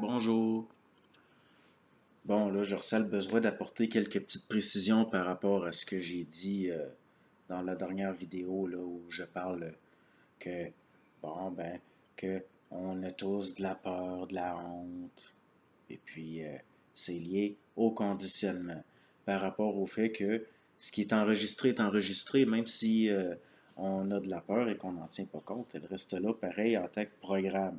Bonjour. Bon, là, je ressens le besoin d'apporter quelques petites précisions par rapport à ce que j'ai dit dans la dernière vidéo, là, où je parle que, bon, ben, que on a tous de la peur, de la honte, et puis c'est lié au conditionnement par rapport au fait que ce qui est enregistré, même si on a de la peur et qu'on n'en tient pas compte, elle reste là pareil en tant que programme.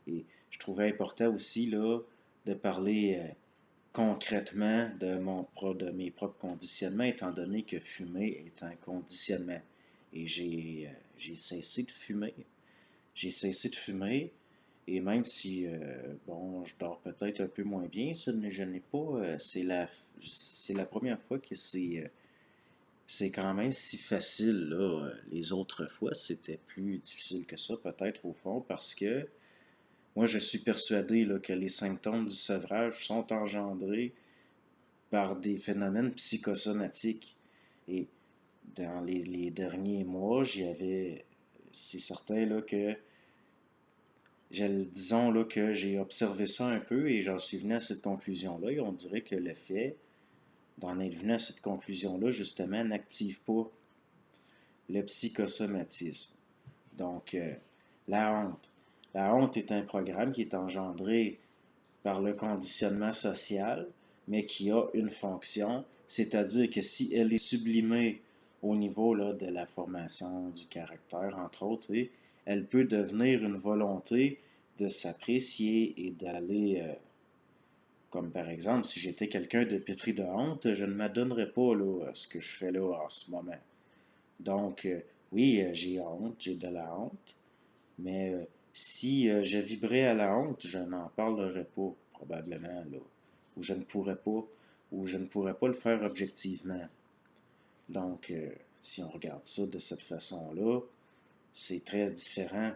Et je trouvais important aussi là de parler concrètement de mes propres conditionnements, étant donné que fumer est un conditionnement. Et j'ai cessé de fumer. J'ai cessé de fumer. Et même si, bon, je dors peut-être un peu moins bien, je n'ai pas, c'est la première fois que c'est quand même si facile, là. Les autres fois, c'était plus difficile que ça, peut-être, au fond, parce que moi, je suis persuadé là, que les symptômes du sevrage sont engendrés par des phénomènes psychosomatiques. Et dans les derniers mois, c'est certain là, que, disons là, que j'ai observé ça un peu et j'en suis venu à cette conclusion-là. Et on dirait que le fait d'en être venu à cette conclusion-là, justement, n'active pas le psychosomatisme. Donc, la honte. La honte est un programme qui est engendré par le conditionnement social, mais qui a une fonction, c'est-à-dire que si elle est sublimée au niveau là, de la formation du caractère, entre autres, elle peut devenir une volonté de s'apprécier et d'aller, comme par exemple, si j'étais quelqu'un de pétri de honte, je ne m'adonnerais pas là, à ce que je fais là en ce moment. Donc, oui, j'ai honte, j'ai de la honte, mais si je vibrais à la honte, je n'en parlerais pas, probablement, là. Ou je ne pourrais pas, ou je ne pourrais pas le faire objectivement. Donc, si on regarde ça de cette façon-là, c'est très différent.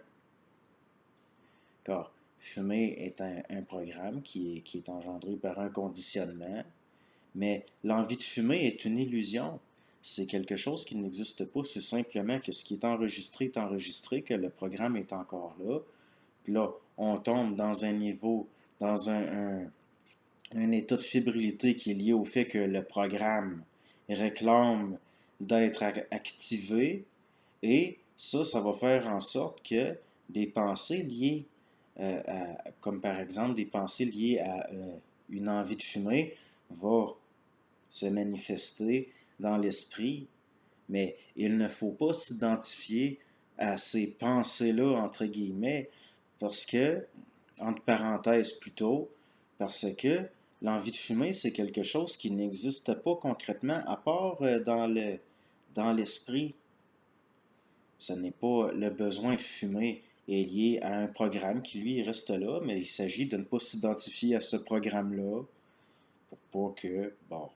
Car fumer est un programme qui est engendré par un conditionnement, mais l'envie de fumer est une illusion. C'est quelque chose qui n'existe pas. C'est simplement que ce qui est enregistré, que le programme est encore là. Puis là, on tombe dans un niveau, dans un état de fébrilité qui est lié au fait que le programme réclame d'être activé. Et ça va faire en sorte que des pensées liées, comme par exemple des pensées liées à une envie de fumer, vont se manifester dans l'esprit. Mais il ne faut pas s'identifier à ces pensées-là, entre guillemets, parce que, entre parenthèses plutôt, parce que l'envie de fumer, c'est quelque chose qui n'existe pas concrètement, à part dans l'esprit. Ce n'est pas le besoin de fumer est lié à un programme qui, lui, reste là, mais il s'agit de ne pas s'identifier à ce programme-là pour pas que, bon,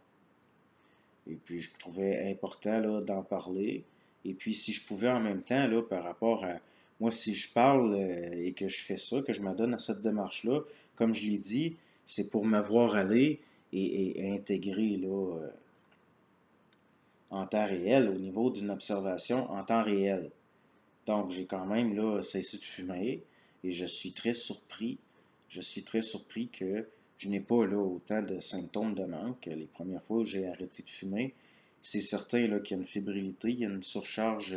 et puis je trouvais important là, d'en parler. Et puis si je pouvais en même temps, là, par rapport à moi, si je parle et que je fais ça, que je m'adonne à cette démarche-là, comme je l'ai dit, c'est pour me voir aller et intégrer là, en temps réel, au niveau d'une observation en temps réel. Donc j'ai quand même là, cessé de fumer et je suis très surpris. Je suis très surpris que je n'ai pas là, autant de symptômes de manque que les premières fois où j'ai arrêté de fumer. C'est certain là, qu'il y a une fébrilité, il y a une surcharge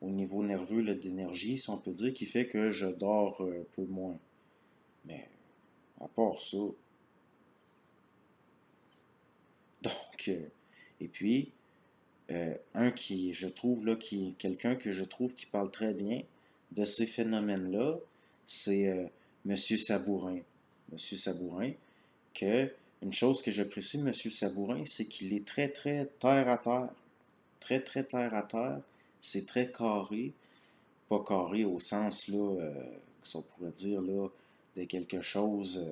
au niveau nerveux d'énergie, si on peut dire, qui fait que je dors un peu moins. Mais à part ça, donc, et puis, un qui, je trouve, là, qui est quelqu'un que je trouve qui parle très bien de ces phénomènes-là, c'est Monsieur Sabourin. Monsieur Sabourin, que une chose que j'apprécie de Monsieur Sabourin, c'est qu'il est très, très terre à terre. Très, très terre à terre. C'est très carré. Pas carré au sens, là, que on pourrait dire, là, de quelque chose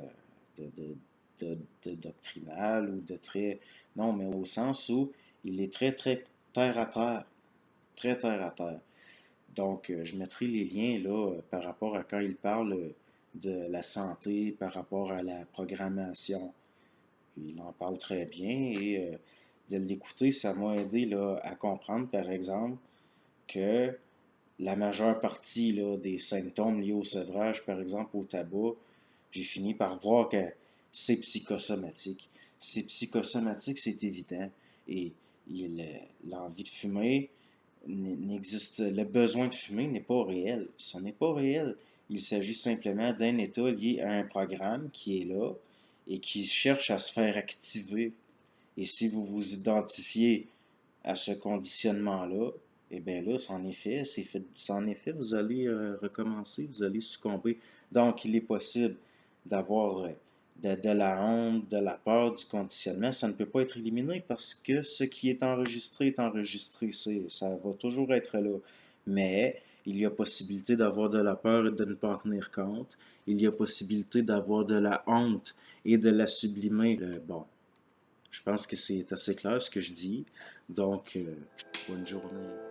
de doctrinal ou de très... Non, mais au sens où il est très, très terre à terre. Très terre à terre. Donc, je mettrai les liens, là, par rapport à quand il parle de la santé, par rapport à la programmation. Puis il en parle très bien et de l'écouter, ça m'a aidé là, à comprendre, par exemple, que la majeure partie là, des symptômes liés au sevrage, par exemple au tabac, j'ai fini par voir que c'est psychosomatique. C'est psychosomatique, c'est évident. Et l'envie de fumer n'existe, le besoin de fumer n'est pas réel. Ce n'est pas réel. Il s'agit simplement d'un état lié à un programme qui est là et qui cherche à se faire activer. Et si vous vous identifiez à ce conditionnement-là, eh bien là, en effet, vous allez recommencer, vous allez succomber. Donc, il est possible d'avoir de la honte, de la peur, du conditionnement. Ça ne peut pas être éliminé parce que ce qui est enregistré est enregistré. Ça va toujours être là. Mais il y a possibilité d'avoir de la peur et de ne pas en tenir compte. Il y a possibilité d'avoir de la honte et de la sublimer. Bon, je pense que c'est assez clair ce que je dis. Donc, bonne journée.